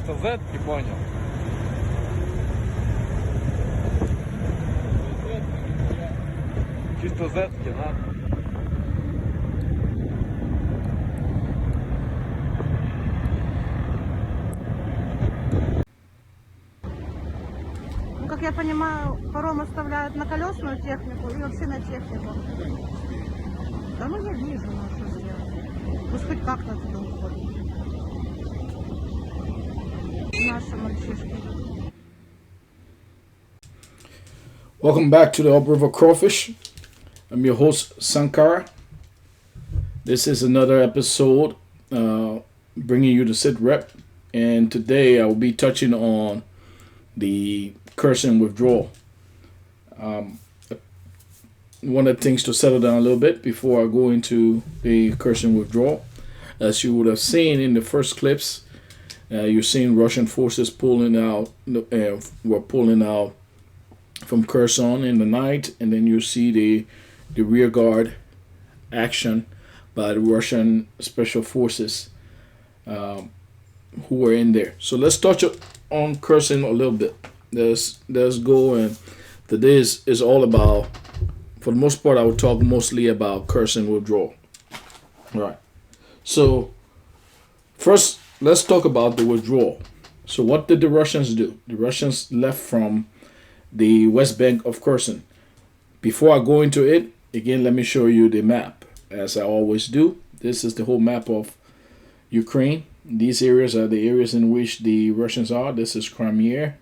чисто зетки, понял? Чисто зетки, да? Ну, как я понимаю, паром оставляют на колесную технику и вообще на технику. Да ну я вижу, ну что сделать. Пусть хоть как-то туда уходит. Наши мальчишки. Welcome back to the Upriver Crawfish. I'm your host, Sankara. This is another episode bringing you the Sitrep. And today I will be touching on the Kherson withdrawal. One of the things to settle down a little bit before I go into the Kherson withdrawal. As you would have seen in the first clips, you're seeing Russian forces pulling out, were pulling out from Kherson in the night, and then you see the rear guard action by the Russian special forces who were in there. So let's touch on Kherson a little bit. Let's go, and today is all about, for the most part, I will talk mostly about Kherson withdrawal. All right. So first, let's talk about the withdrawal. So what did the Russians do? The Russians left from the west bank of Kherson. Before I go into it, again, let me show you the map, as I always do. This is the whole map of Ukraine. These areas are the areas in which the Russians are. This is Crimea.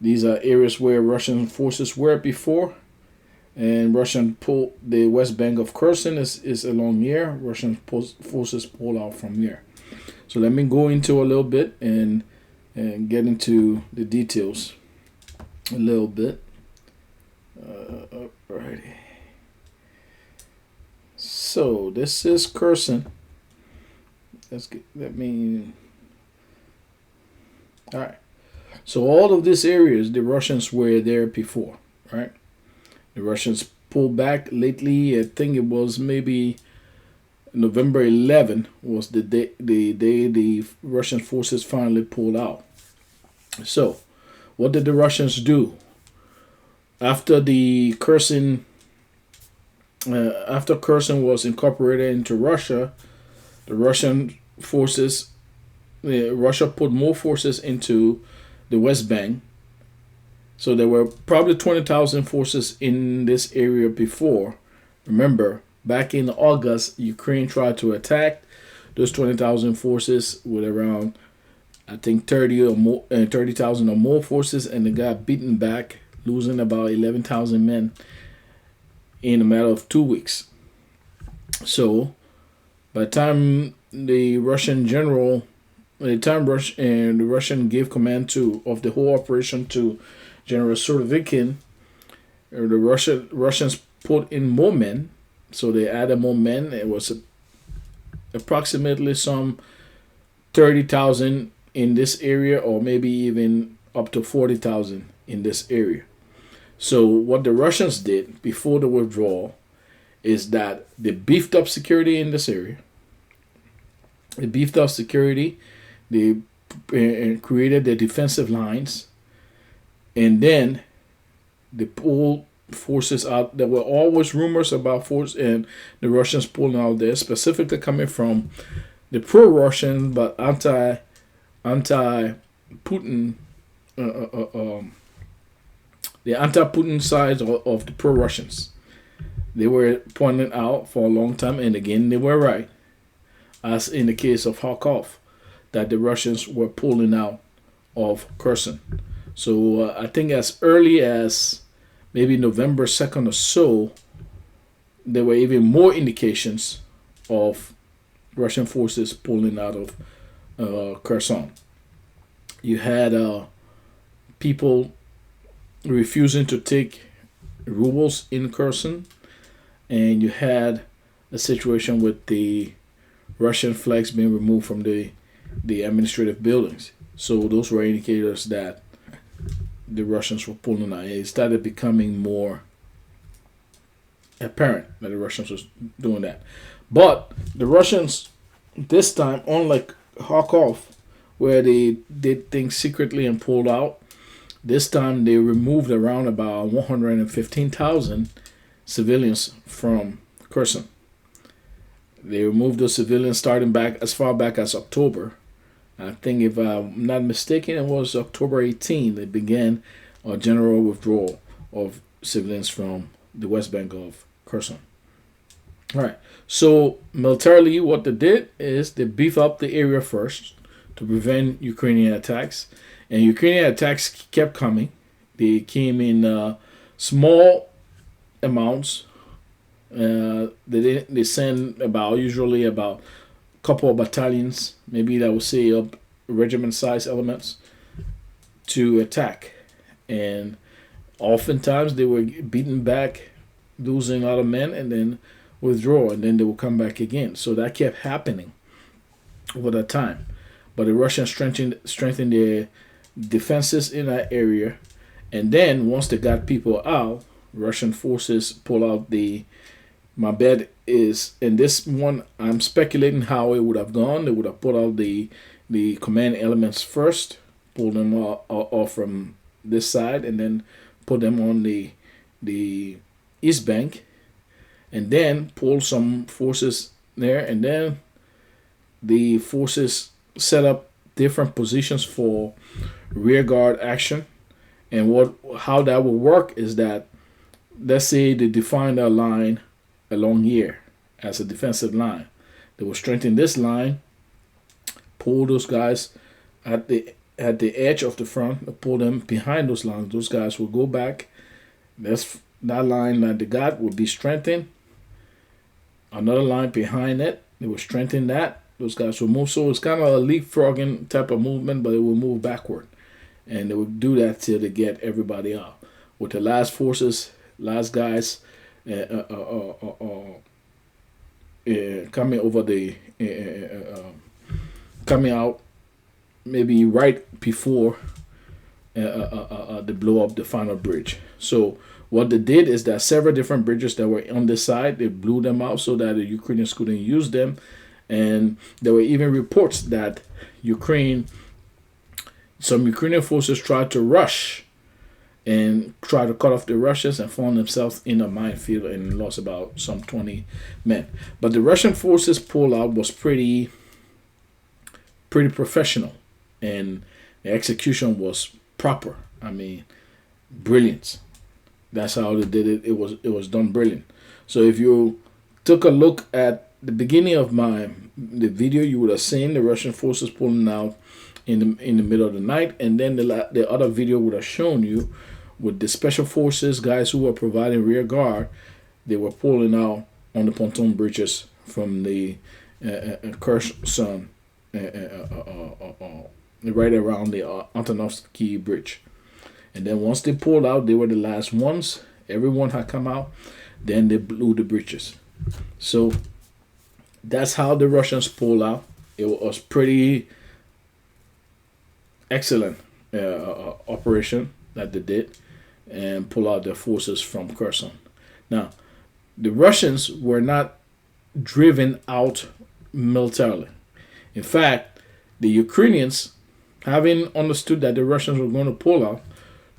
These are areas where Russian forces were before. And Russian pull, the west bank of Kherson is along here. Russian forces pull out from here. So let me go into a little bit and get into the details a little bit. Alrighty. So this is Kherson. Let me. All right. So all of these areas, the Russians were there before, right? The Russians pulled back lately. I think it was maybe November 11 was the day the Russian forces finally pulled out. So what did the Russians do after the Kherson? After Kherson was incorporated into Russia, the Russian forces, Russia put more forces into the West Bank. So there were probably 20,000 forces in this area before. Remember, back in August, Ukraine tried to attack those 20,000 forces with around, I think, 30,000 or more forces, and they got beaten back, losing about 11,000 men in a matter of 2 weeks. So by the time the Russian general, the Russian gave command of the whole operation to General Surovikin, the Russians put in more men. So they added more men. It was approximately some 30,000 in this area, or maybe even up to 40,000 in this area. So what the Russians did before the withdrawal is that they beefed up security in this area. They beefed up security. They created their defensive lines. And then they pulled forces out. There were always rumors about force and the Russians pulling out there, specifically coming from the pro-Russian but anti-Putin, the anti-Putin side of the pro-Russians. They were pointing out for a long time, and again they were right, as in the case of Kharkov, that the Russians were pulling out of Kherson. So I think as early as maybe November 2nd or so, there were even more indications of Russian forces pulling out of Kherson. You had people refusing to take rubles in Kherson, and you had a situation with the Russian flags being removed from the administrative buildings. So those were indicators that the Russians were pulling out. It started becoming more apparent that the Russians was doing that. But the Russians this time, unlike Kharkov, where they did things secretly and pulled out. This time they removed around about 115,000 civilians from Kherson. They removed the civilians starting back as far back as October. I think, if I'm not mistaken, it was October 18. They began a general withdrawal of civilians from the West Bank of Kherson. All right. So militarily, what they did is they beef up the area first to prevent Ukrainian attacks, and Ukrainian attacks kept coming. They came in small amounts. They send usually about a couple of battalions, maybe that would say up regiment-sized elements, to attack, and oftentimes they were beaten back, losing a lot of men, and then withdraw, and then they will come back again. So that kept happening over that time. But the Russians strengthened their defenses in that area, and then once they got people out, Russian forces pull out my bet is, in this one, I'm speculating how it would have gone. They would have put out the command elements first, pull them off from this side, and then put them on the east bank, and then pull some forces there, and then the forces set up different positions for rear guard action. And how that will work is that, let's say they define a line along here as a defensive line. They will strengthen this line, pull those guys at the edge of the front, pull them behind those lines. Those guys will go back. That line that they got will be strengthened. Another line behind it, they will strengthen that. Those guys will move. So it's kind of a leapfrogging type of movement, but it will move backward. And they will do that till they get everybody out. With the last guys coming over coming out maybe right before they blow up the final bridge. So what they did is that several different bridges that were on this side, they blew them out so that the Ukrainians couldn't use them. And there were even reports that some Ukrainian forces tried to rush and try to cut off the Russians and found themselves in a minefield and lost about some 20 men. But the Russian forces pullout was pretty professional, and the execution was proper. I mean, brilliant. That's how they did it. It was done brilliant. So if you took a look at the beginning of the video, you would have seen the Russian forces pulling out in the middle of the night, and then the other video would have shown you with the special forces guys who were providing rear guard. They were pulling out on the pontoon bridges from the Kherson, right around the Antonovsky Bridge. And then once they pulled out, they were the last ones. Everyone had come out. Then they blew the bridges. So that's how the Russians pulled out. It was pretty excellent operation that they did, and pull out their forces from Kherson. Now, the Russians were not driven out militarily. In fact, the Ukrainians, having understood that the Russians were going to pull out,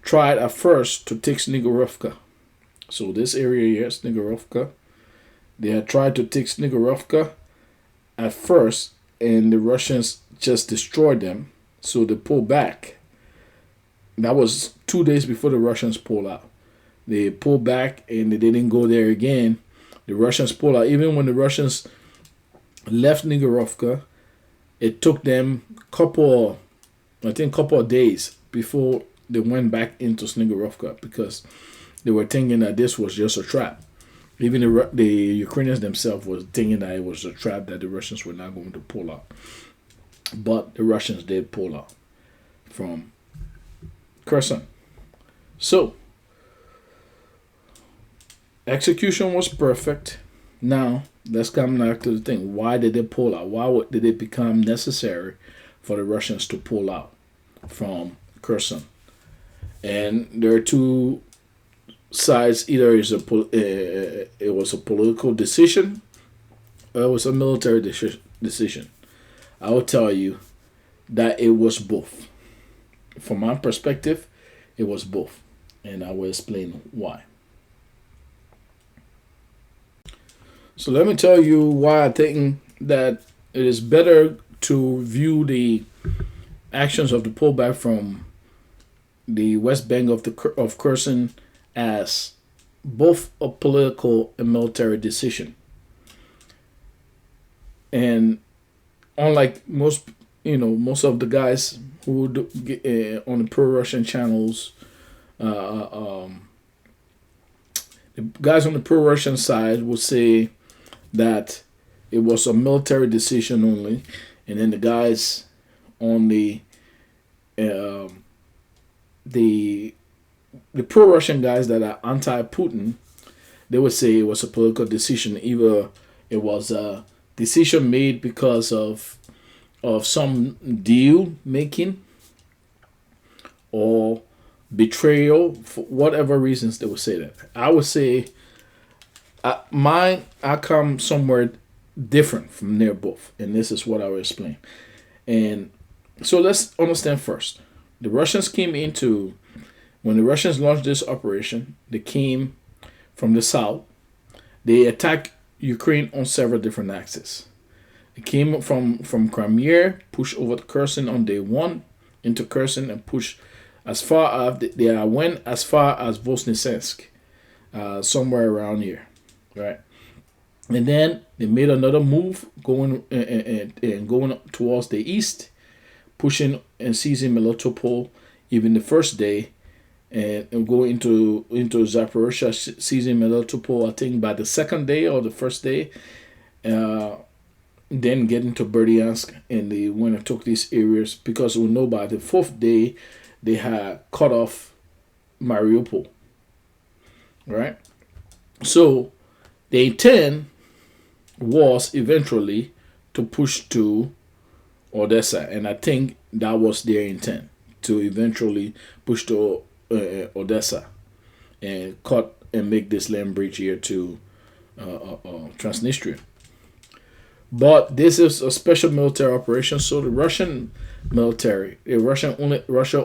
tried at first to take Snigorovka. So this area here, Snigorovka, they had tried to take Snigorovka at first, and the Russians just destroyed them. So they pulled back. That was 2 days before the Russians pulled out. They pulled back and they didn't go there again. The Russians pulled out. Even when the Russians left Nigorovka, it took them a couple of days before they went back into Snigorovka, because they were thinking that this was just a trap. Even the Ukrainians themselves was thinking that it was a trap, that the Russians were not going to pull out. But the Russians did pull out from Kherson. So, execution was perfect. Now, let's come back to the thing. Why did they pull out? Why did it become necessary for the Russians to pull out from Kherson? And there are two sides. Either it was a political decision, or it was a military decision. I will tell you, that it was both. From my perspective, it was both. And I will explain why. So let me tell you why I think that it is better to view the actions of the pullback from the West Bank of Kherson as both a political and military decision. And unlike most of the guys who on the pro-Russian channels, the guys on the pro-Russian side would say that it was a military decision only, and then the guys on the pro-Russian guys that are anti-Putin, they would say it was a political decision. Either it was a decision made because of some deal making or betrayal, for whatever reasons they would say that. I would say I come somewhere different from their both, and this is what I will explain. And so let's understand first. The Russians when the Russians launched this operation, they came from the south. They attacked Ukraine on several different axes. They came from Crimea, pushed over to Kherson on day one, into Kherson, and pushed as far as they went as far as Voznesensk, somewhere around here, right? And then they made another move going going towards the east, pushing and seizing Melitopol even the first day, and going into Zaporozhye, seizing Melitopol, I think by the second day or the first day, then getting to Berdyansk, and they went and took these areas because we know by the fourth day they had cut off Mariupol, right? So the intent was eventually to push to Odessa, and I think that was their intent, to eventually push to Odessa and cut and make this land bridge here to Transnistria. But this is a special military operation, so the Russian military, Russia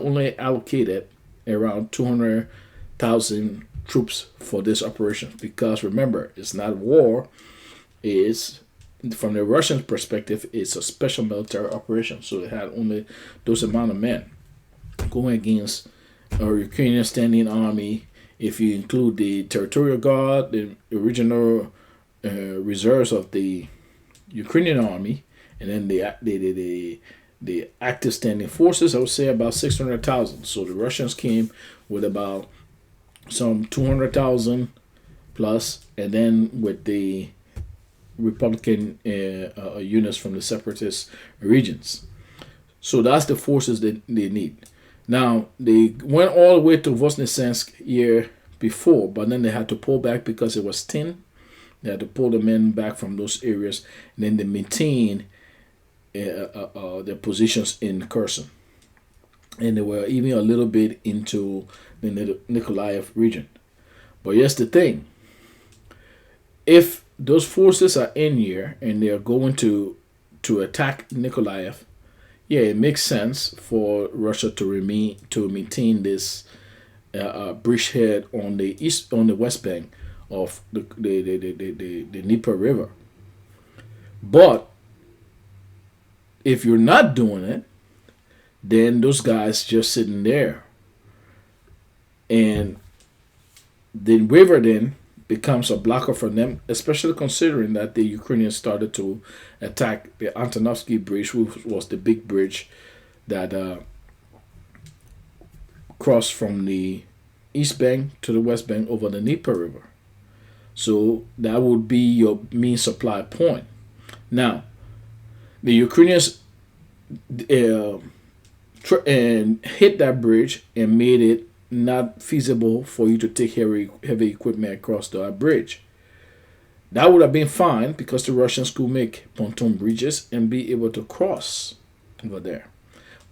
only allocated around 200,000 troops for this operation, because remember, it's not war. Is from the Russian perspective, it's a special military operation, so they had only those amount of men going against a Ukrainian standing army. If you include the territorial guard, the original reserves of the Ukrainian army, and then the active standing forces, I would say about 600,000. So the Russians came with about some 200,000 plus, and then with the Republican units from the separatist regions. So that's the forces that they need. Now, they went all the way to Voznesensk year before, but then they had to pull back because it was thin. They had to pull the men back from those areas, and then they maintained their positions in Kherson. And they were even a little bit into the Nikolaev region. But here's the thing. If those forces are in here and they are going to attack Nikolaev, yeah, it makes sense for Russia to maintain this bridgehead on the west bank of the Dnieper River. But if you're not doing it, then those guys just sitting there, and the river then becomes a blocker for them, especially considering that the Ukrainians started to attack the Antonovsky Bridge, which was the big bridge that crossed from the east bank to the west bank over the Dnieper River. So that would be your main supply point. Now, the Ukrainians and hit that bridge and made it not feasible for you to take heavy equipment across that bridge. That would have been fine because the Russians could make pontoon bridges and be able to cross over there.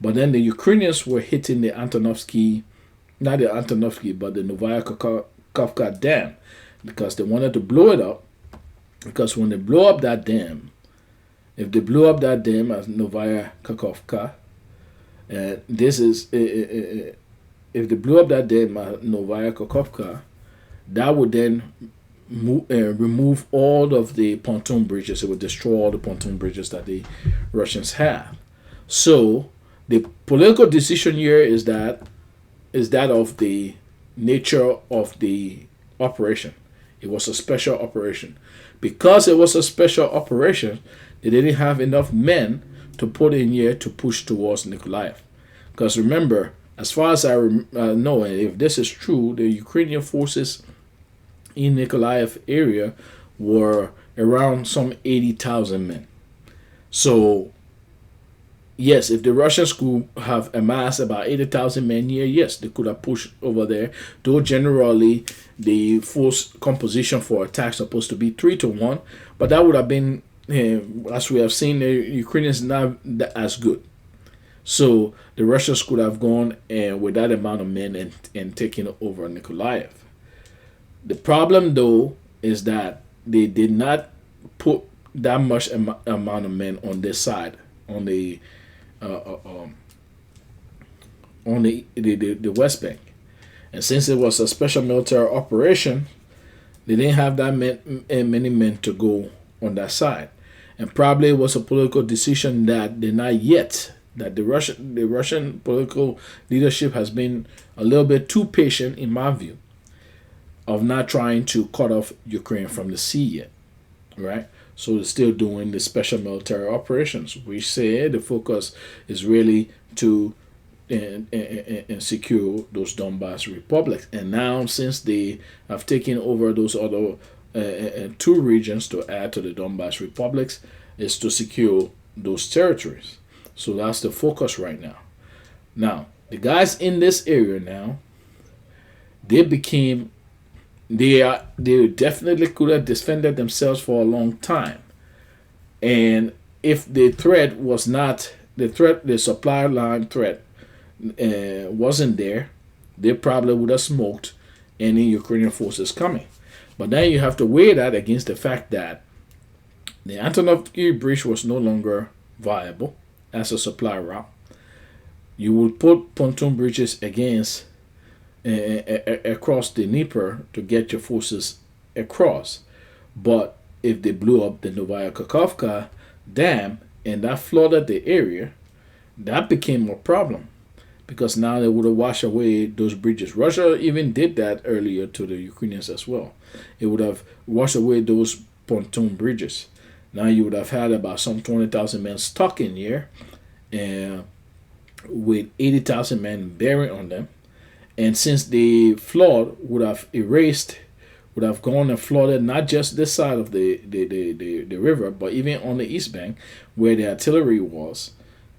But then the Ukrainians were hitting the Antonovsky, not the Antonovsky, but the Novaya Kakhovka Dam, because they wanted to blow it up. Because when they blow up that dam, if they blow up that dam as Novaya Kakhovka, This is if they blew up that day Novaya Kakhovka, that would then remove all of the pontoon bridges. It would destroy all the pontoon bridges that the Russians have. So the political decision here is that of the nature of the operation. It was a special operation. Because it was a special operation, they didn't have enough men to put in here to push towards Nikolaev. Because remember, as far as I know, and if this is true, the Ukrainian forces in Nikolaev area were around some 80,000 men. So yes, if the Russians could have amassed about 80,000 men here, yes, they could have pushed over there. Though generally the force composition for attack is supposed to be 3-1, but that would have been, as we have seen, the Ukrainians not as good. So the Russians could have gone with that amount of men and taken over Nikolaev. The problem, though, is that they did not put that much amount of men on this side, on the West Bank. And since it was a special military operation, they didn't have that many men to go on that side. And probably it was a political decision that the Russian political leadership has been a little bit too patient, in my view, of not trying to cut off Ukraine from the sea yet, right? So they're still doing the special military operations. We say the focus is really to secure those Donbass republics. And now, since they have taken over those other two regions to add to the Donbass republics, is to secure those territories. So that's the focus right now. Now, the guys in this area now, they definitely could have defended themselves for a long time. And if the threat was not the supply line threat wasn't there, they probably would have smoked any Ukrainian forces coming. But then you have to weigh that against the fact that the Antonovsky Bridge was no longer viable as a supply route. You would put pontoon bridges against across the Dnieper to get your forces across. But if they blew up the Novaya Kakhovka dam and that flooded the area, that became a problem, because now they would have washed away those bridges. Russia even did that earlier to the Ukrainians as well. It would have washed away those pontoon bridges. Now you would have had about some 20,000 men stuck in here, with 80,000 men bearing on them. And since the flood would have gone and flooded not just this side of the river, but even on the east bank where the artillery was,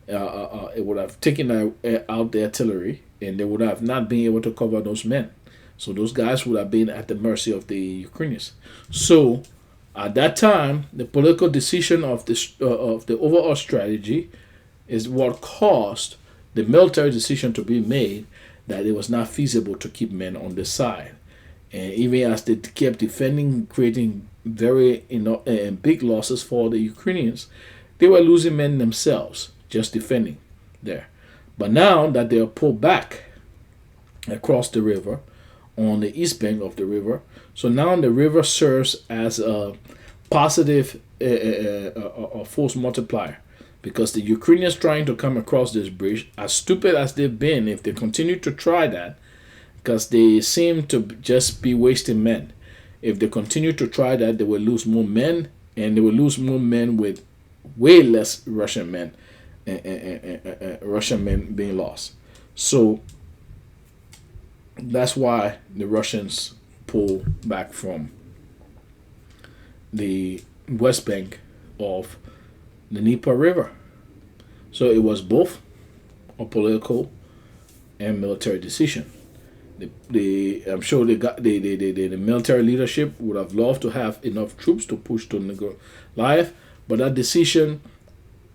it would have taken out the artillery, and they would have not been able to cover those men. So those guys would have been at the mercy of the Ukrainians. So at that time, the political decision of the overall strategy is what caused the military decision to be made that it was not feasible to keep men on this side. And even as they kept defending, creating very big losses for the Ukrainians, they were losing men themselves just defending there. But now that they are pulled back across the river on the east bank of the river, so now the river serves as a positive force multiplier, because the Ukrainians trying to come across this bridge, as stupid as they've been, if they continue to try that, because they seem to just be wasting men. If they continue to try that, they will lose more men, and they will lose more men with way less Russian men, Russian men being lost. So that's why the Russians pull back from the west bank of the Dnieper River. So it was both a political and military decision. I'm sure the military leadership would have loved to have enough troops to push to Nikolaev, but that decision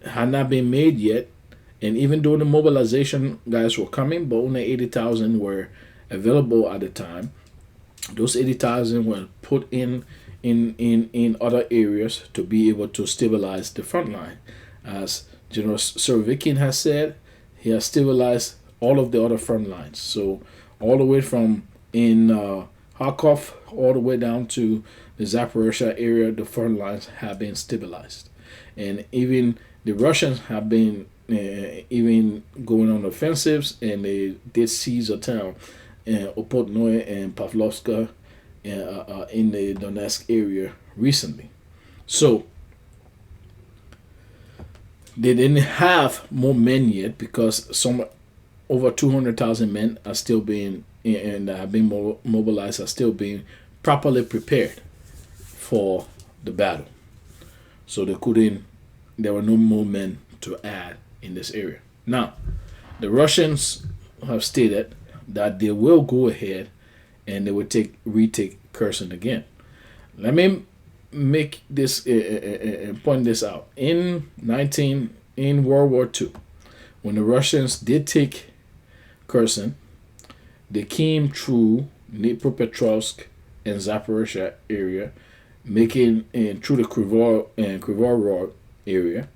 had not been made yet. And even though the mobilization guys were coming, but only 80,000 were available at the time, those 80,000 were put in other areas to be able to stabilize the front line. As General Surovikin has said, he has stabilized all of the other front lines. So all the way from in Kharkov all the way down to the Zaporizhia area, the front lines have been stabilized, and even the Russians have been even going on offensives, and they did seize a town, Opotnoye and Pavlovska, in the Donetsk area recently. So they didn't have more men yet because some over 200,000 men are still being and have been mobilized, are still being properly prepared for the battle. So there were no more men to add in this area. Now, the Russians have stated that they will go ahead and they will retake Kherson again. Let me make this point this out. In World War II, when the Russians did take Kherson, they came through Dnipropetrovsk and Zaporizhia area, making through the Kryvyi Rog area,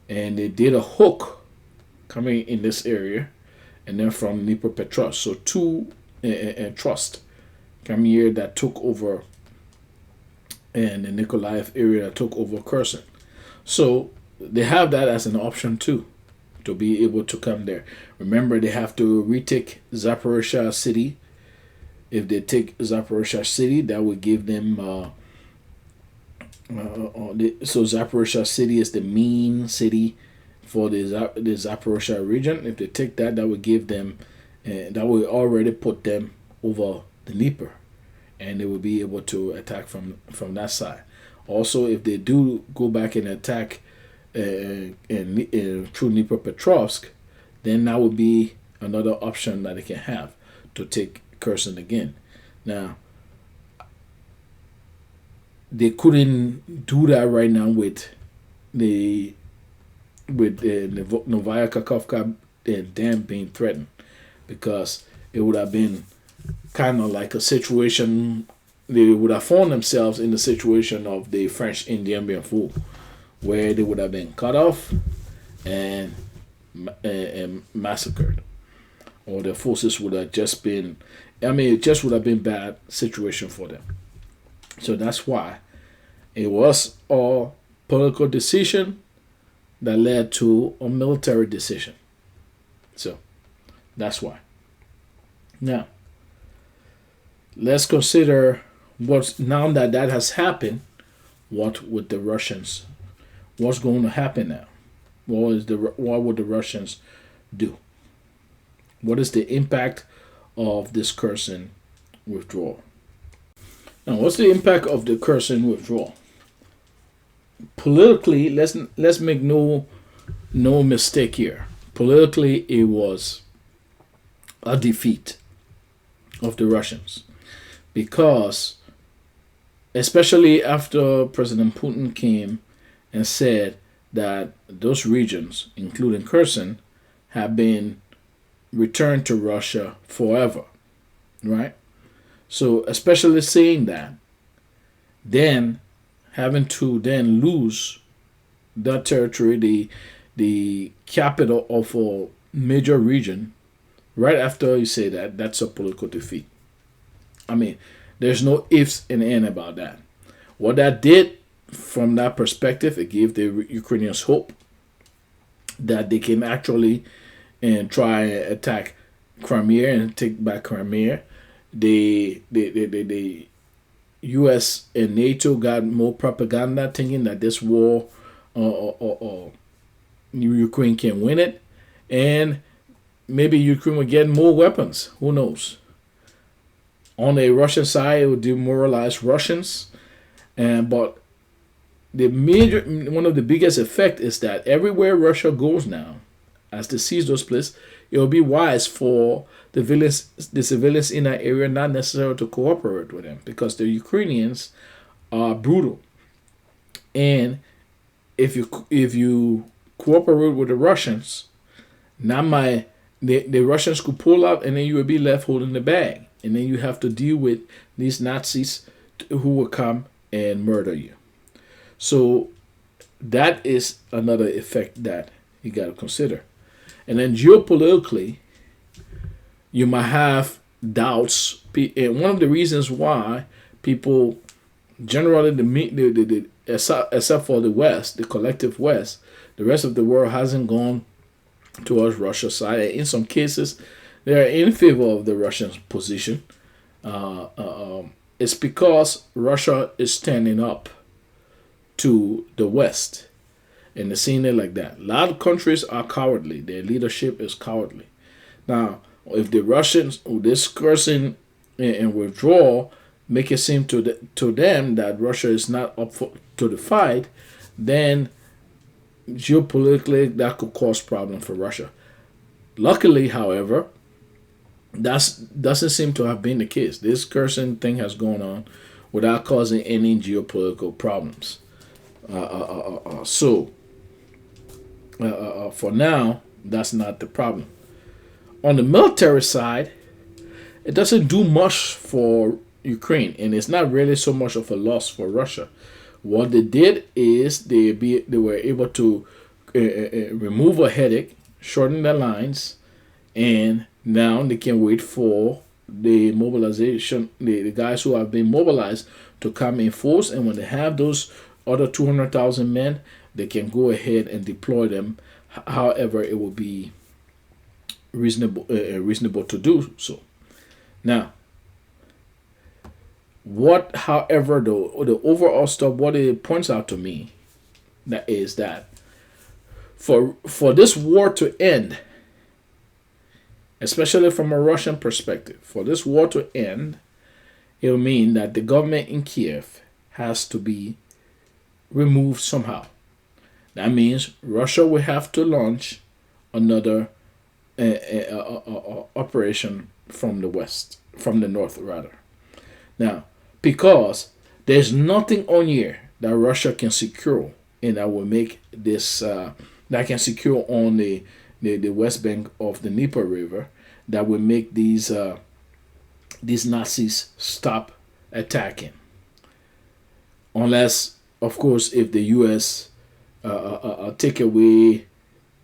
and they did a hook coming in this area, and then from Dnipropetrovsk. So two trust coming here that took over, and the Nikolaev area that took over Kherson. So they have that as an option too, to be able to come there. Remember, they have to retake Zaporizhia city. If they take Zaporizhia city, that would give them so Zaporizhia city is the main city for the Zaporizhia region. If they take that, that would give them that would already put them over the Dnieper, and they will be able to attack from that side. Also, if they do go back and attack through Dnipropetrovsk, then that would be another option that they can have to take Kherson again. Now, they couldn't do that right now with the Novaya Kakhovka dam being threatened, because it would have been kind of like a situation. They would have found themselves in the situation of the French Indian Bienfou, where they would have been cut off and massacred, or their forces would have just been. It just would have been a bad situation for them. So that's why it was a political decision that led to a military decision. So that's why. Now, let's consider now that has happened, what would the Russians, what's going to happen now? What would the Russians do? What is the impact of this Kherson withdrawal? Now, what's the impact of the Kherson withdrawal? Politically, let's make no mistake here. Politically, it was a defeat of the Russians, because especially after President Putin came and said that those regions, including Kherson, have been returned to Russia forever, right? So especially saying that, then having to then lose that territory, the capital of a major region, right after you say that, that's a political defeat. There's no ifs and ands about that. What that did from that perspective, it gave the Ukrainians hope that they can actually try and attack Crimea and take back Crimea. The U.S. and NATO got more propaganda, thinking that this war, Ukraine can win it, and maybe Ukraine will get more weapons. Who knows? On the Russian side, it would demoralize Russians, but one of the biggest effect is that everywhere Russia goes now, as they seize those places, it will be wise for the civilians in that area not necessarily to cooperate with them, because the Ukrainians are brutal. And if you cooperate with the Russians, the Russians could pull out, and then you would be left holding the bag, and then you have to deal with these Nazis who will come and murder you. So that is another effect that you got to consider. And then geopolitically, you might have doubts. And one of the reasons why people generally, except for the West, the collective West, the rest of the world hasn't gone towards Russia's side. In some cases, they are in favor of the Russian position. It's because Russia is standing up to the West, and they're seeing it like that. A lot of countries are cowardly. Their leadership is cowardly. Now, if the Russians, this Kherson and withdrawal, make it seem to them that Russia is not up to the fight, then geopolitically that could cause problems for Russia. Luckily, however, that doesn't seem to have been the case. This Kherson thing has gone on without causing any geopolitical problems. So, for now, that's not the problem. On the military side, it doesn't do much for Ukraine, and it's not really so much of a loss for Russia. What they did is they were able to remove a headache, shorten the lines, and now they can wait for the mobilization, the guys who have been mobilized to come in force, and when they have those other 200,000 men, they can go ahead and deploy them. However, it will be reasonable to do so. Now, however, the overall stuff, what it points out to me, that is that for this war to end, especially from a Russian perspective, for this war to end, it will mean that the government in Kiev has to be removed somehow. That means Russia will have to launch another operation from the west, from the north rather. Now, because there's nothing on here that Russia can secure, and that will make this that can secure on the west bank of the Dnieper River, that will make these Nazis stop attacking. Unless, of course, if the U.S. Take away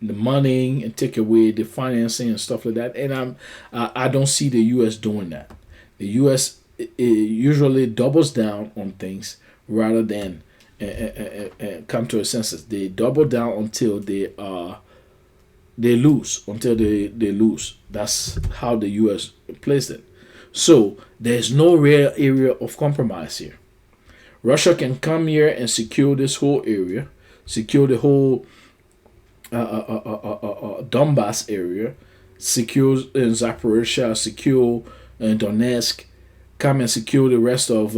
the money and take away the financing and stuff like that, and I don't see the U.S. doing that. The U.S. Usually doubles down on things rather than come to a senses. They double down until they lose. That's how the U.S. plays it. So there's no real area of compromise here. Russia can come here and secure this whole area, secure the whole Donbass area, secure Zaporizhia, secure Donetsk, come and secure the rest of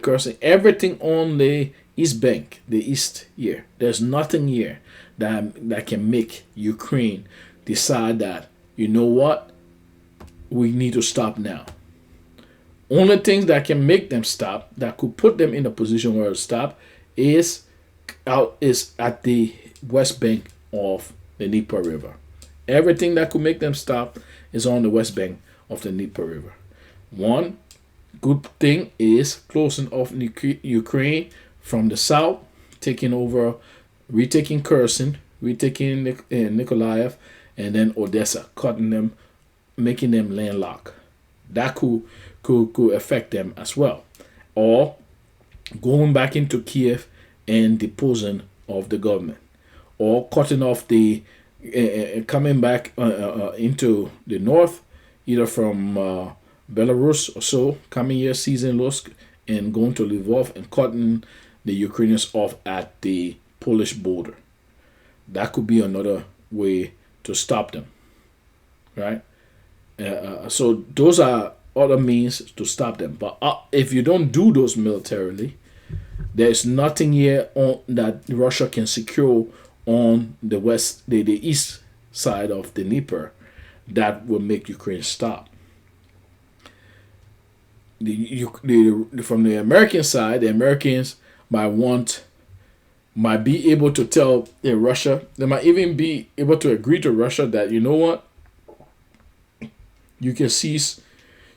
Kherson. Everything on the east bank, the east here. There's nothing here that can make Ukraine decide that, you know what, we need to stop now. Only things that can make them stop, that could put them in a position where to stop, is at the west bank of the Dnieper River. Everything that could make them stop is on the west bank of the Dnieper River. One good thing is closing off Ukraine from the south, taking over, retaking Kherson, retaking Nikolaev, and then Odessa, cutting them, making them landlocked. That could affect them as well. Or going back into Kiev and deposing of the government, or cutting off the coming back into the north, either from Belarus or so, coming here, seizing Lusk, and going to Lvov and cutting the Ukrainians off at the Polish border. That could be another way to stop them, right? So those are other means to stop them. But if you don't do those militarily, there's nothing here that Russia can secure on the west, the east side of the Dnieper, that will make Ukraine stop. From the American side, the Americans might be able to tell Russia, they might even be able to agree to Russia that, you know what, you can cease,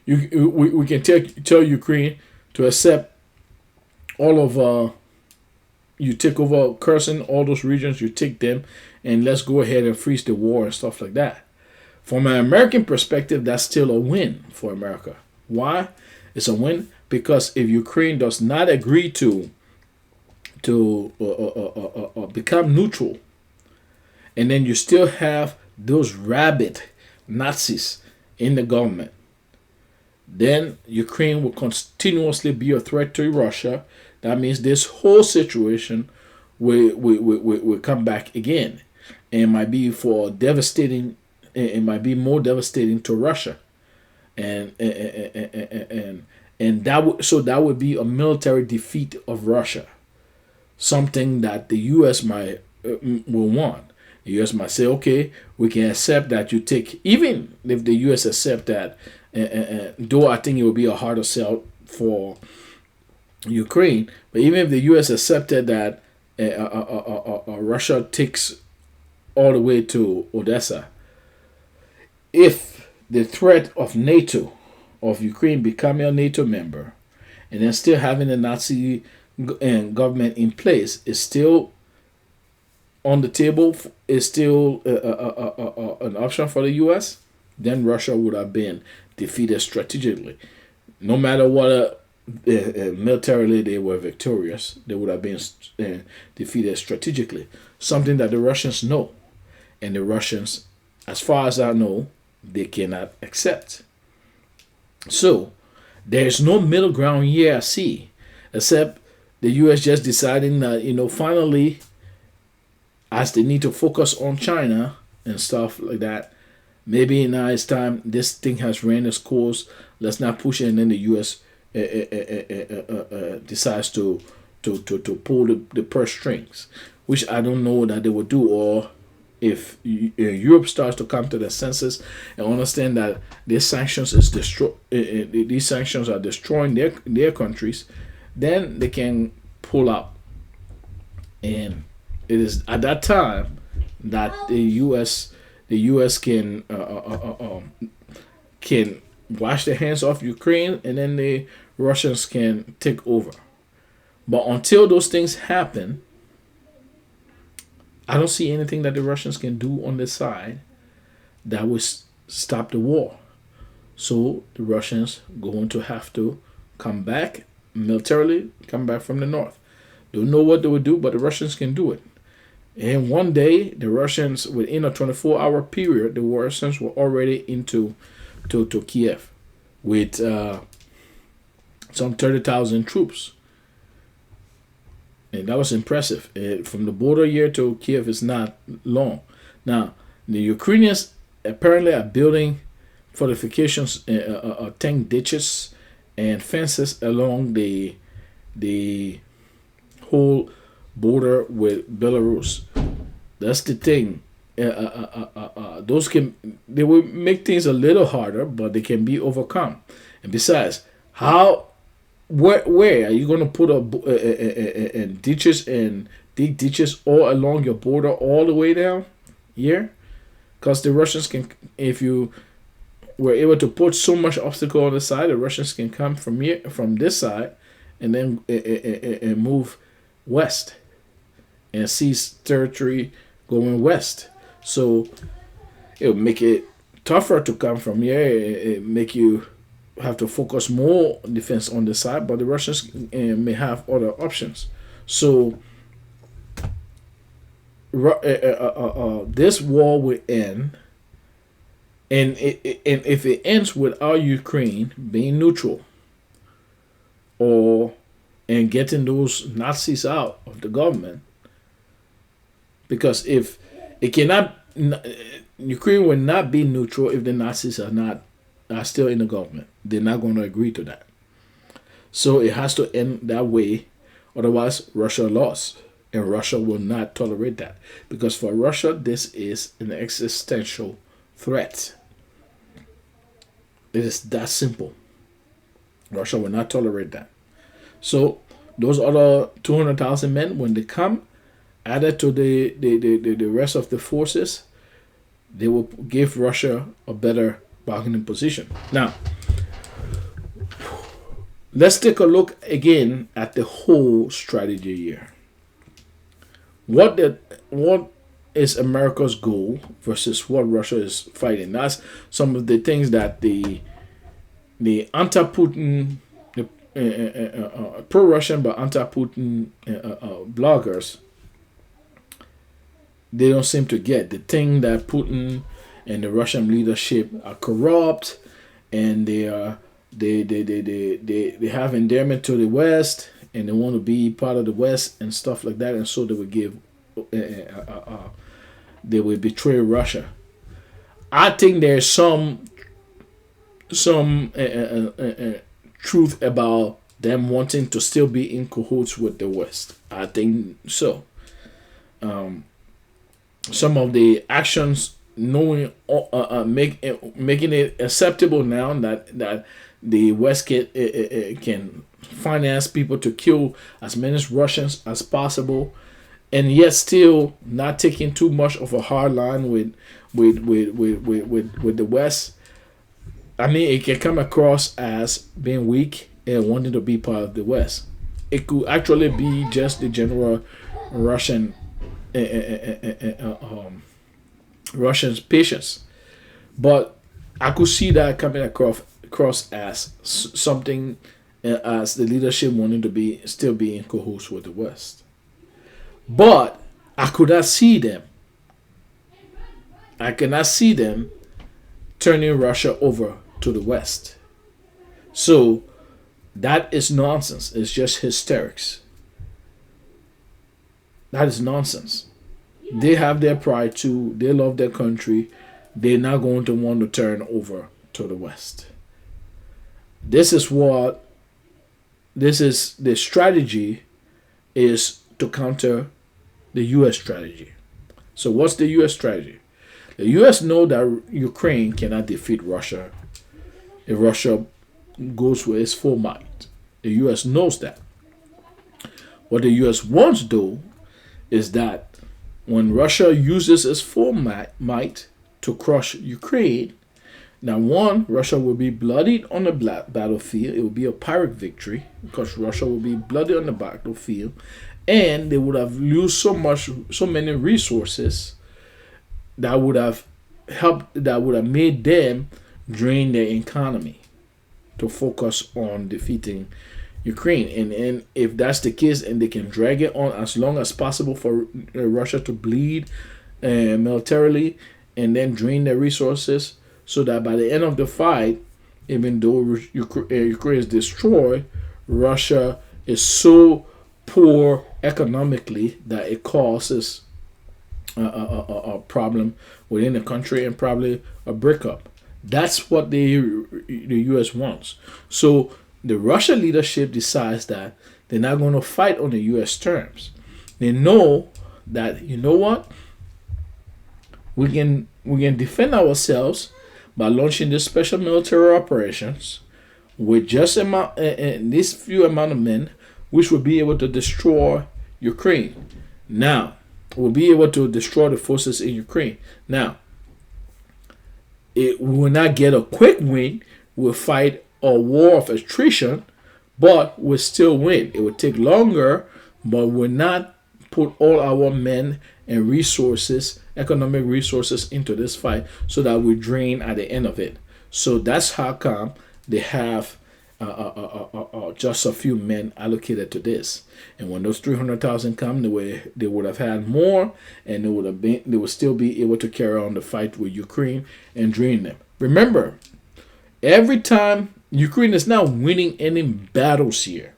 we can tell Ukraine to accept all of, you take over Kherson, all those regions, you take them, and let's go ahead and freeze the war and stuff like that. From an American perspective, that's still a win for America. Why? It's a win because if Ukraine does not agree to become neutral, and then you still have those rabid Nazis in the government, then Ukraine will continuously be a threat to Russia. That means this whole situation will come back again, and it might be for devastating. It might be more devastating to Russia, and that would be a military defeat of Russia, something that the U.S. might will want. The U.S. might say, okay, we can accept that you take, even if the U.S. accept that, though I think it will be a harder sell for Ukraine, but even if the U.S. accepted that Russia takes all the way to Odessa, if the threat of NATO, of Ukraine becoming a NATO member, and then still having the Nazi government in place is still on the table, is still an option for the U.S., then Russia would have been defeated strategically. No matter what, militarily they were victorious, they would have been defeated strategically. Something that the Russians know. And the Russians, as far as I know, they cannot accept. So, there's no middle ground here I see, except the U.S. just deciding that, finally, as they need to focus on China and stuff like that, maybe now it's time, this thing has ran its course, let's not push it, and then the U.S. Decides to pull the purse strings, which I don't know that they will do, or if Europe starts to come to their senses and understand that these sanctions are destroying their countries, then they can pull up. And it is at that time that the U.S. can wash their hands off Ukraine, and then the Russians can take over. But until those things happen, I don't see anything that the Russians can do on this side that will stop the war. So the Russians going to have to come back militarily, come back from the north. Don't know what they will do, but the Russians can do it. And one day, the Russians, within a 24-hour period, the Russians were already into Kiev with some 30,000 troops. And that was impressive. From the border here to Kiev is not long. Now, the Ukrainians apparently are building fortifications, tank ditches, and fences along the whole border with Belarus. That's the thing. They will make things a little harder, but they can be overcome. And besides, where are you going to put ditches and dig ditches all along your border all the way down here? Because the Russians can, if you were able to put so much obstacle on the side, the Russians can come from here, from this side, and then and move west and seize territory going west. So it will make it tougher to come from here. It make you have to focus more defense on the side, but the Russians may have other options. So this war will end, and if it ends without Ukraine being neutral and getting those Nazis out of the government, because if it cannot, Ukraine will not be neutral if the Nazis are still in the government. They're not going to agree to that. So it has to end that way. Otherwise, Russia lost. And Russia will not tolerate that. Because for Russia, this is an existential threat. It is that simple. Russia will not tolerate that. So those other 200,000 men, when they come, added to the rest of the forces, they will give Russia a better bargaining position. Now, let's take a look again at the whole strategy here. What is America's goal versus what Russia is fighting. That's some of the things that the anti-Putin, pro-Russian but anti-Putin bloggers, they don't seem to get. The thing that Putin and the Russian leadership are corrupt, and they have endearment to the West, and they want to be part of the West and stuff like that, and so they would give, they would betray Russia. I think there's some truth about them wanting to still be in cahoots with the West. I think so. Some of the actions, knowing, making it acceptable now that the West can finance people to kill as many Russians as possible, and yet still not taking too much of a hard line with the West. I mean, it can come across as being weak and wanting to be part of the West. It could actually be just the general Russians' patience, but I could see that coming across as something, as the leadership wanting to still be in cahoots with the West. But I could not see them. I cannot see them turning Russia over to the West. So that is nonsense. It's just hysterics. That is nonsense. They have their pride too. They love their country. They're not going to want to turn over to the West. This is the strategy is to counter the U.S. strategy. So what's the U.S. strategy? The U.S. know that Ukraine cannot defeat Russia if Russia goes with its full might. The U.S. knows that. What the U.S. wants, though, is that when Russia uses its full might to crush Ukraine, now one, Russia will be bloodied on the battlefield. It will be a Pyrrhic victory because Russia will be bloodied on the battlefield, and they would have used so many resources that would have made them drain their economy to focus on defeating Ukraine. And if that's the case, and they can drag it on as long as possible for Russia to bleed militarily and then drain their resources, so that by the end of the fight, even though Ukraine is destroyed, Russia is so poor economically that it causes a problem within the country and probably a breakup. That's what the U.S. wants. So the Russian leadership decides that they're not going to fight on the U.S. terms. They know that, you know what, we can defend ourselves by launching these special military operations with just this few amount of men, which will be able to destroy Ukraine. Now, we'll be able to destroy the forces in Ukraine. Now, it will not get a quick win. We'll fight a war of attrition, but we'll still win. It will take longer, but we'll not put all our men and resources, economic resources, into this fight so that we drain at the end of it. So that's how come they have just a few men allocated to this. And when those 300,000 come, they would have had more, and they would still be able to carry on the fight with Ukraine and drain them. Remember, every time Ukraine is not winning any battles here,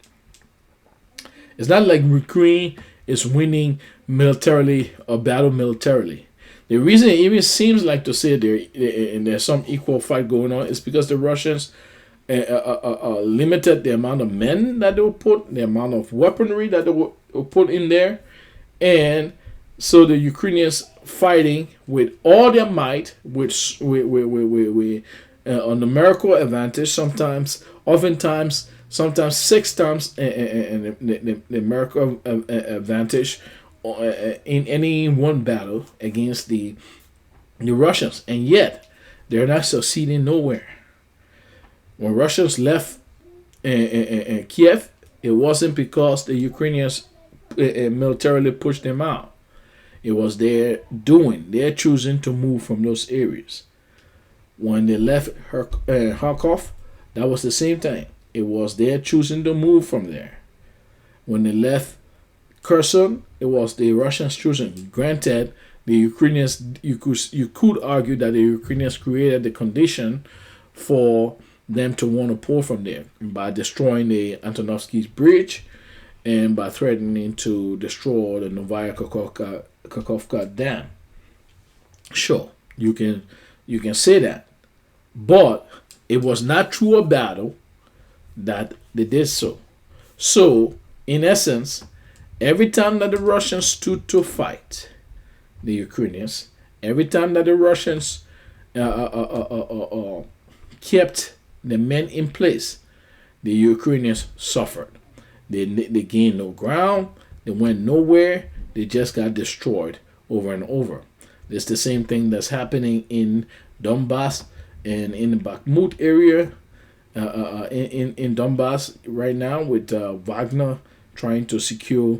it's not like Ukraine is winning militarily or battle militarily. The reason it even seems like to say there's some equal fight going on is because the Russians limited the amount of men that they will put, the amount of weaponry that they will put in there, and so the Ukrainians fighting with all their might, with a numerical advantage, oftentimes 6 times the numerical advantage in any one battle against the Russians, and yet they're not succeeding nowhere. When Russians left Kiev, it wasn't because the Ukrainians militarily pushed them out. It was their doing. They're choosing to move from those areas. When they left Kharkov, that was the same thing. It was their choosing to move from there. When they left Kherson, it was the Russians choosing. Granted, the Ukrainians, you could argue that the Ukrainians created the condition for them to want to pull from there by destroying the Antonovsky Bridge and by threatening to destroy the Novaya Kakhovka Dam. Sure, you can say that, but it was not through a battle that they did so. So, in essence, every time that the Russians stood to fight the Ukrainians, every time that the Russians kept the men in place, the Ukrainians suffered. They gained no ground. They went nowhere. They just got destroyed over and over. It's the same thing that's happening in Donbass and in the Bakhmut area, in Donbass right now with Wagner trying to secure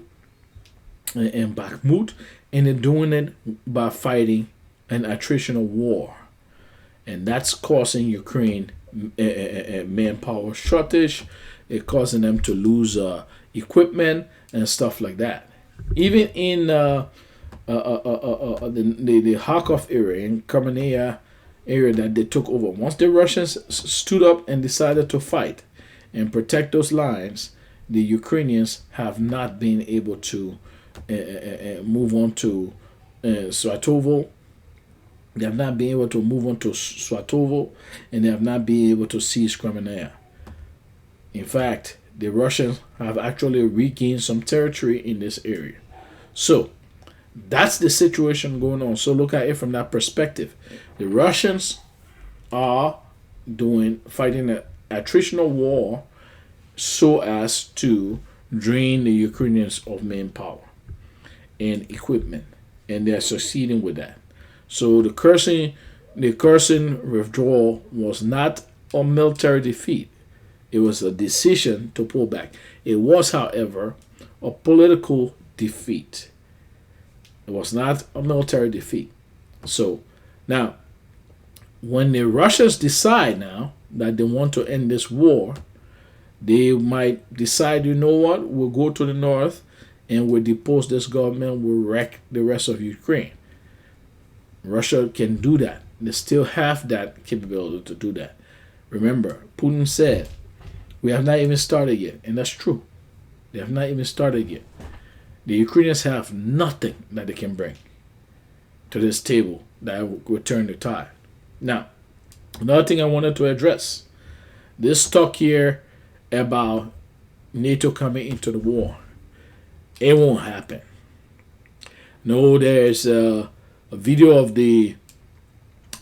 in Bakhmut, and they're doing it by fighting an attritional war, and that's causing Ukraine manpower shortage. It's causing them to lose equipment and stuff like that. Even in the Kharkov area, in Crimea area that they took over, once the Russians stood up and decided to fight and protect those lines, the Ukrainians have not been able to move on to Swatovo. They have not been able to move on to Swatovo, and they have not been able to seize Crimea. In fact, the Russians have actually regained some territory in this area. So, that's the situation going on. So look at it from that perspective. The Russians are fighting an attritional war so as to drain the Ukrainians of manpower and equipment, and they're succeeding with that. So the Kherson withdrawal was not a military defeat. It was a decision to pull back. It was, however, a political defeat. It was not a military defeat. So now, when the Russians decide now that they want to end this war, they might decide, you know what, we'll go to the north and we'll depose this government, we'll wreck the rest of Ukraine. Russia can do that. They still have that capability to do that. Remember, Putin said, we have not even started yet. And that's true. They have not even started yet. The Ukrainians have nothing that they can bring to this table that will turn the tide. Now, another thing I wanted to address, this talk here about NATO coming into the war, it won't happen. No, there's a video of the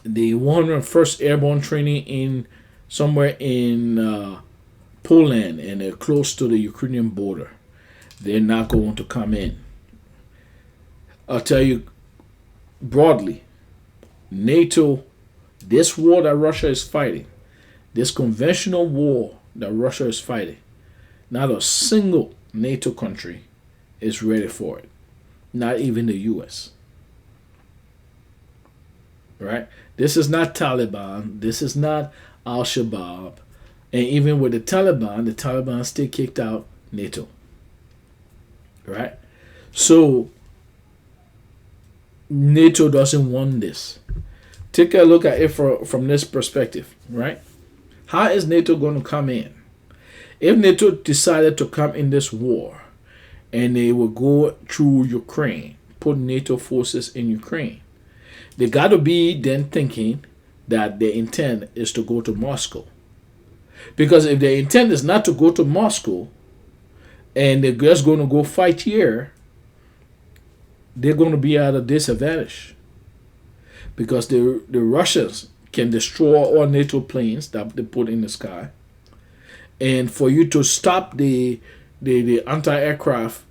101st Airborne training in somewhere in Poland, and they're close to the Ukrainian border. They're not going to come in. I'll tell you broadly, NATO, this war that Russia is fighting, this conventional war that Russia is fighting, not a single NATO country is ready for it. Not even the US. Right? This is not Taliban. This is not Al-Shabaab. And even with the Taliban still kicked out NATO. Right? So, NATO doesn't want this. Take a look at it from this perspective. Right? How is NATO going to come in? If NATO decided to come in this war, and they will go through Ukraine, put NATO forces in Ukraine, they got to be then thinking that their intent is to go to Moscow. Because if their intent is not to go to Moscow, and they're just going to go fight here, they're going to be at a disadvantage. Because the Russians can destroy all NATO planes that they put in the sky. And for you to stop the anti-aircraft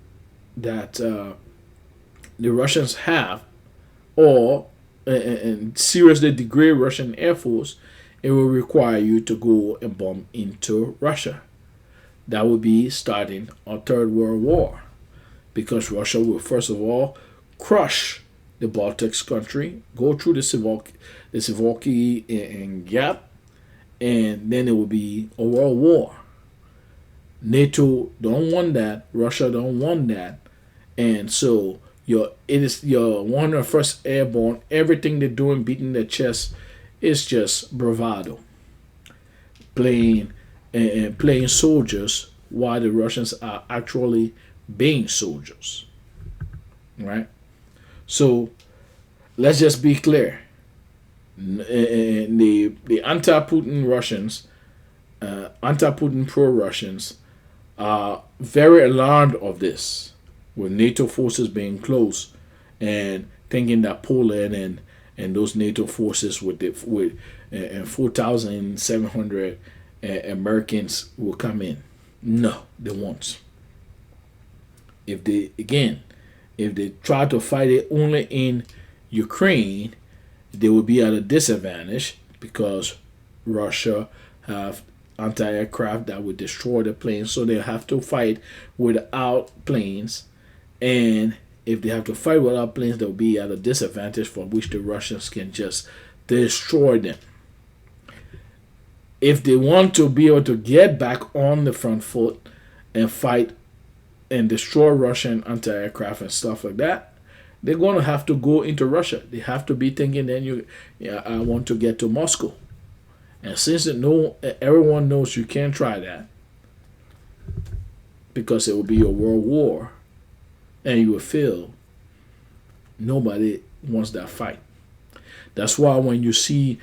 that the Russians have, or and seriously degrade Russian Air Force, it will require you to go and bomb into Russia. That would be starting a third world war, because Russia will first of all crush the Baltic country, go through the Suwalki and Gap, and then it will be a world war. NATO don't want that. Russia don't want that, and so your 101st Airborne. Everything they're doing, beating their chest, is just bravado, playing and playing soldiers while the Russians are actually being soldiers, right? So let's just be clear. The anti-Putin Russians, anti-Putin pro-Russians, are very alarmed of this, with NATO forces being close and thinking that Poland and those NATO forces with 4,700 Americans will come in. No, they won't. If they try to fight it only in Ukraine, they will be at a disadvantage because Russia have anti-aircraft that would destroy the planes, so they have to fight without planes. And if they have to fight without planes, they'll be at a disadvantage for which the Russians can just destroy them. If they want to be able to get back on the front foot and fight and destroy Russian anti-aircraft and stuff like that, they're going to have to go into Russia. They have to be thinking, then I want to get to Moscow. And since everyone knows you can't try that, because it will be a world war and you will fail, nobody wants that fight. That's why when you see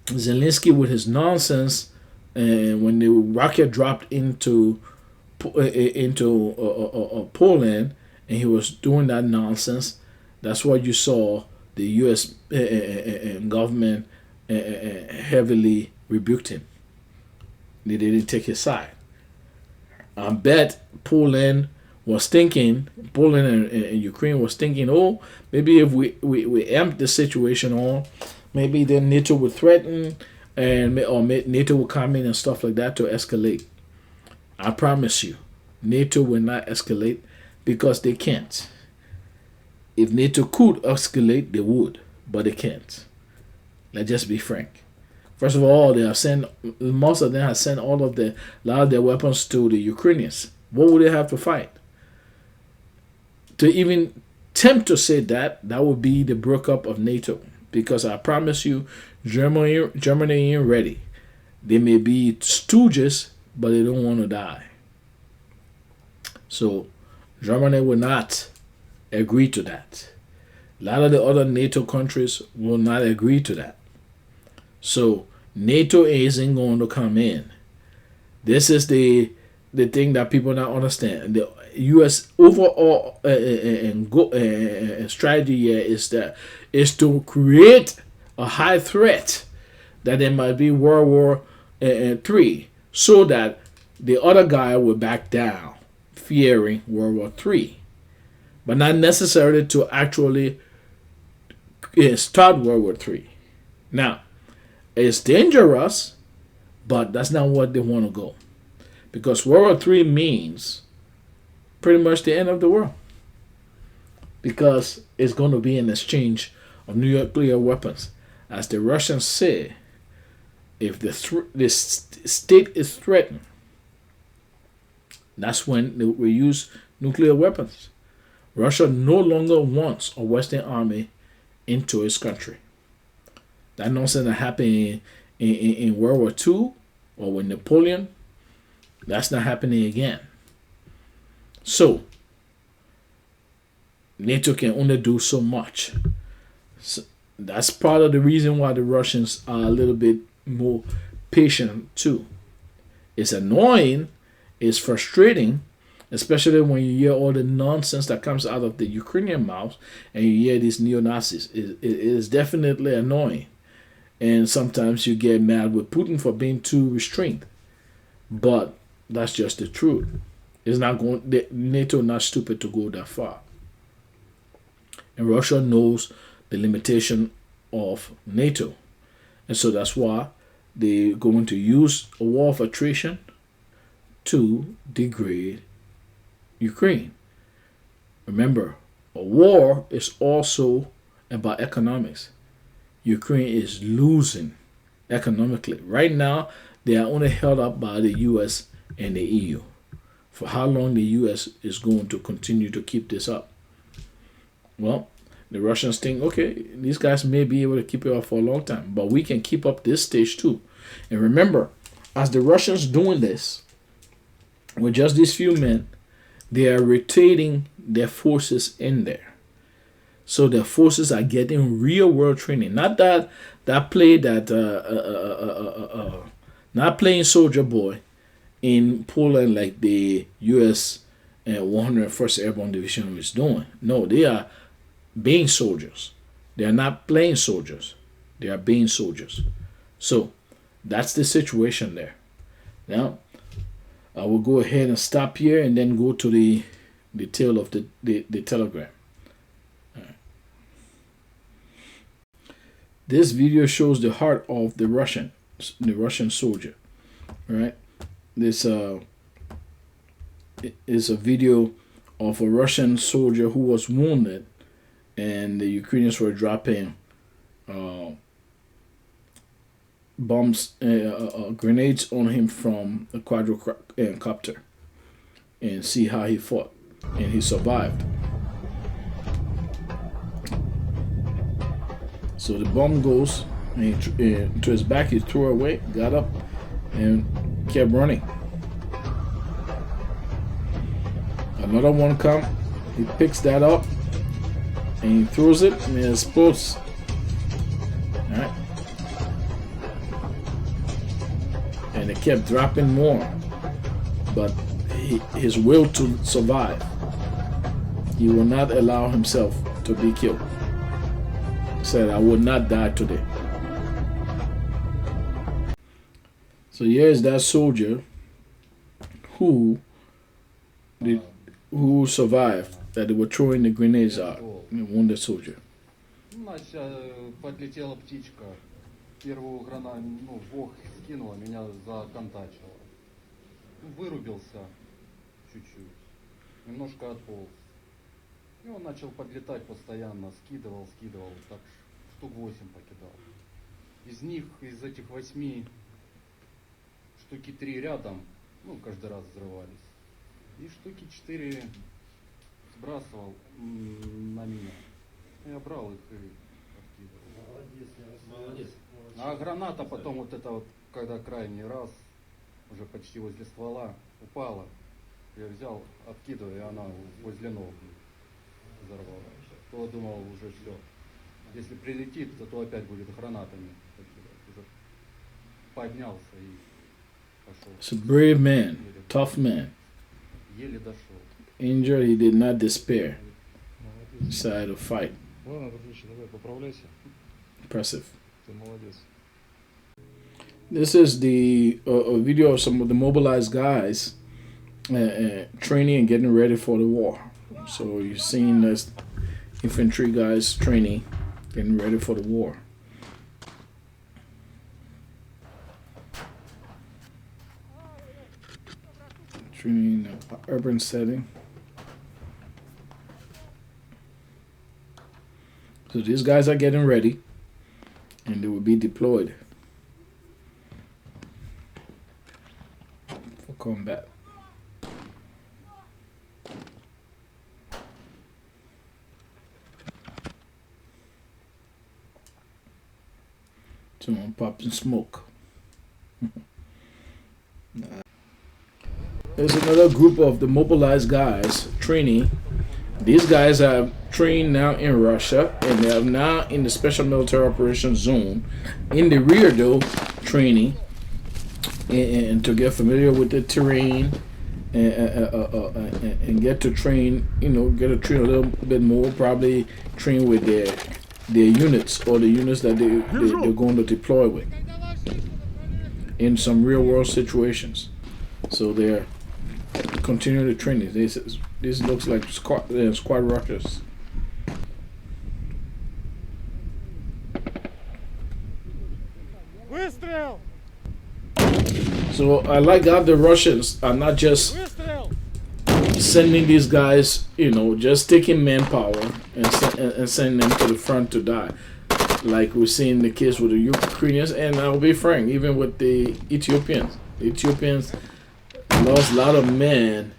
Zelensky with his nonsense, and when the rocket dropped into Poland, and he was doing that nonsense, that's why you saw the U.S. government heavily rebuked him. They didn't take his side. I bet Poland and Ukraine was thinking, oh, maybe if we amp the situation on, maybe then NATO would threaten, or NATO will come in and stuff like that to escalate. I promise you, NATO will not escalate because they can't. If NATO could escalate, they would, but they can't. Let's just be frank. First of all, most of them have sent a lot of their weapons to the Ukrainians. What would they have to fight? To even attempt to say that would be the breakup of NATO. Because I promise you, Germany ain't ready. They may be stooges, but they don't want to die. So Germany will not agree to that. A lot of the other NATO countries will not agree to that. So NATO isn't going to come in. This is the thing that people not understand. The U.S. overall strategy here is to create a high threat that there might be World War III, so that the other guy will back down, fearing World War III, but not necessarily to actually start World War III. Now, it's dangerous, but that's not what they want to go, because World War III means pretty much the end of the world, because it's going to be an exchange of nuclear weapons. As the Russians say, if the state is threatened, that's when they will use nuclear weapons. Russia no longer wants a Western army into its country. That nonsense that happened in World War II or with Napoleon, that's not happening again. So, NATO can only do so much. So that's part of the reason why the Russians are a little bit more patient too. It's annoying, it's frustrating, especially when you hear all the nonsense that comes out of the Ukrainian mouths and you hear these neo-Nazis. It is definitely annoying. And sometimes you get mad with Putin for being too restrained. But that's just the truth. It's not going. NATO not stupid to go that far. And Russia knows the limitation of NATO. And so that's why they're going to use a war of attrition to degrade Ukraine. Remember, A war is also about economics. Ukraine is losing economically. Right now, they are only held up by the US and the EU. For how long the US is going to continue to keep this up? Well, the Russians think, okay, these guys may be able to keep it up for a long time, but we can keep up this stage too. And remember, as the Russians doing this, with just these few men, they are rotating their forces in there. So their forces are getting real world training. Not that play that not playing soldier boy in Poland like the US 101st Airborne Division is doing. No, they are being soldiers. They are not playing soldiers. They are being soldiers. So that's the situation there. Now, I will go ahead and stop here and then go to the tail of the telegram. Right. This video shows the heart of the Russian soldier. Right. This is a video of a Russian soldier who was wounded, and the Ukrainians were dropping bombs, grenades on him from a quadrocopter, and see how he fought, and he survived. So the bomb goes and to his back. He threw it away, got up, and kept running. Another one come, he picks that up, and he throws it, and it explodes. All right. And it kept dropping more, but his will to survive, he will not allow himself to be killed. He said, I will not die today. So here is that soldier who survived, that they were throwing the grenades out, the wounded soldier. Подлетела птичка. Первую гранату, вох скинула, меня законтачила. Вырубился чуть-чуть, немножко отполз. И он начал подлетать постоянно, скидывал, так штук 8 покидал. Из этих 8, штуки 3 рядом, каждый раз взрывались. И штуки 4 сбрасывал на меня. Я брал их и откидывал. Молодец. А граната потом когда крайний раз, уже почти возле ствола, упала, я взял, откидываю, и она возле ног взорвала. То думал, уже все. Если прилетит, то опять будет гранатами. Уже поднялся и пошел. It's a brave man, tough man. Еле дошел. Injured, he did not despair. Decided to fight. Ладно, дружище, давай, поправляйся. Impressive. Ты молодец. This is the a video of some of the mobilized guys training and getting ready for the war. So you're seeing this infantry guys training, getting ready for the war. Training in an urban setting. So these guys are getting ready, and they will be deployed for combat. Someone popping smoke. There's another group of the mobilized guys training. These guys are trained now in Russia, and they are now in the Special Military Operations Zone. In the rear, though, training and to get familiar with the terrain and get to train, get to train a little bit more, probably train with their units or the units that they're going to deploy with in some real world situations. So they're continuing the training. This looks like squad rockets. Выстрел! So I like how the Russians are not just sending these guys, just taking manpower and sending them to the front to die. Like we're seeing the case with the Ukrainians, and I'll be frank, even with the Ethiopians. The Ethiopians lost a lot of men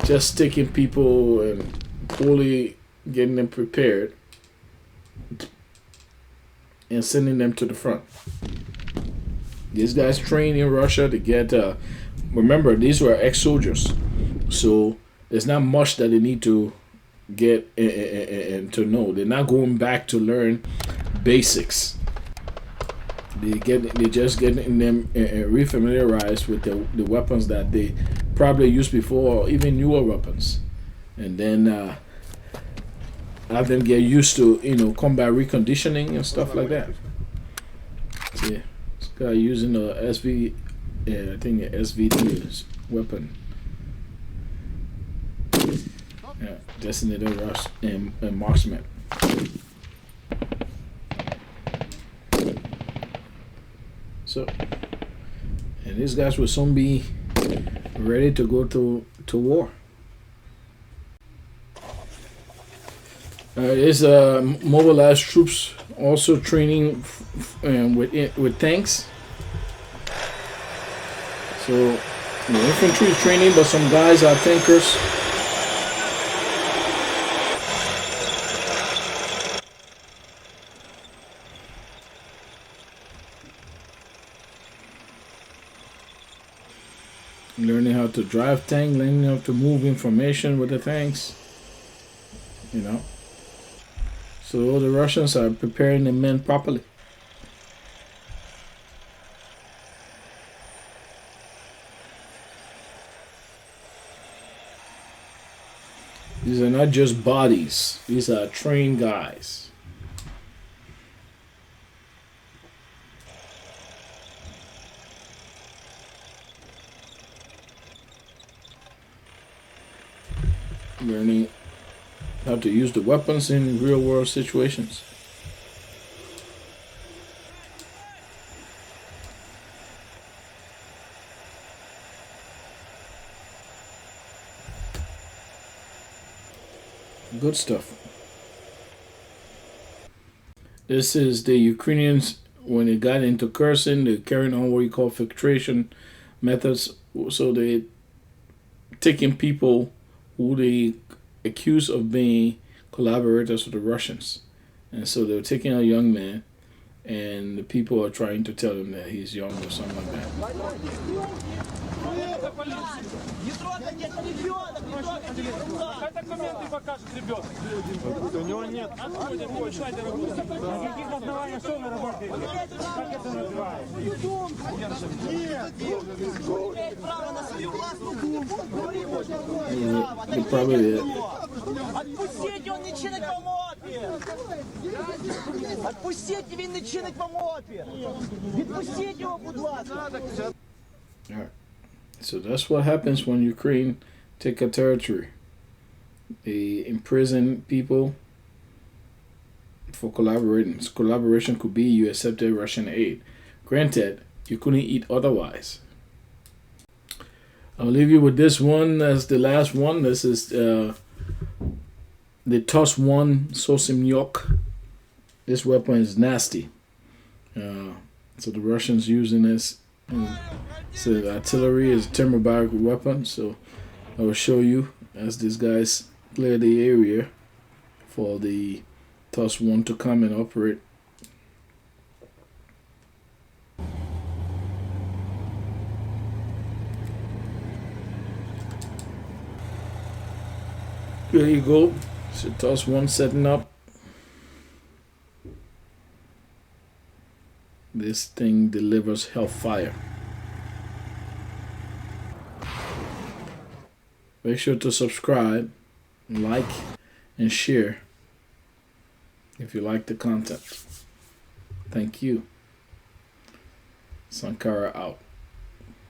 just taking people and poorly getting them prepared and sending them to the front. These guys train in Russia to get, remember, these were ex-soldiers. So there's not much that they need to get and to know. They're not going back to learn basics. They just getting them refamiliarized with the weapons that they probably used before, or even newer weapons, and then have them get used to combat reconditioning and stuff like that. So, yeah, this guy using a I think a SVT weapon. Yeah, designated rush and marksman. So, and these guys will soon be ready to go to war. There's mobilized troops also training with tanks. So the infantry is training, but some guys are tankers. Learning how to drive tank, learning how to move information with the tanks. So the Russians are preparing the men properly. These are not just bodies. These are trained guys. Learning how to use the weapons in real world situations. Good stuff. This is the Ukrainians when they got into Kherson. They're carrying on what you call filtration methods. So they taking people who they accuse of being collaborators with the Russians. And so they were taking a young man, and the people are trying to tell him that he's young or something like that. У него нет. На каких основаниях что вы работаете? Как это называется? Право на свою властную думку. Отпустите, он не чинить вам опір. Отпустите, він не чинить вам опір. Відпустіть його, будь ласка. All right. So that's what happens when Ukraine take a territory. They imprison people for collaborating. Collaboration could be you accepted Russian aid. Granted, you couldn't eat otherwise. I'll leave you with this one as the last one. This is the TOS-1 Sosimyok. This weapon is nasty. So the Russians using this. So the artillery is a thermobaric weapon. So I will show you as these guys clear the area for the TOS-1 to come and operate. There you go. So TOS-1 setting up. This thing delivers hellfire. Make sure to subscribe, like, and share if you like the content. Thank you. Sankara out.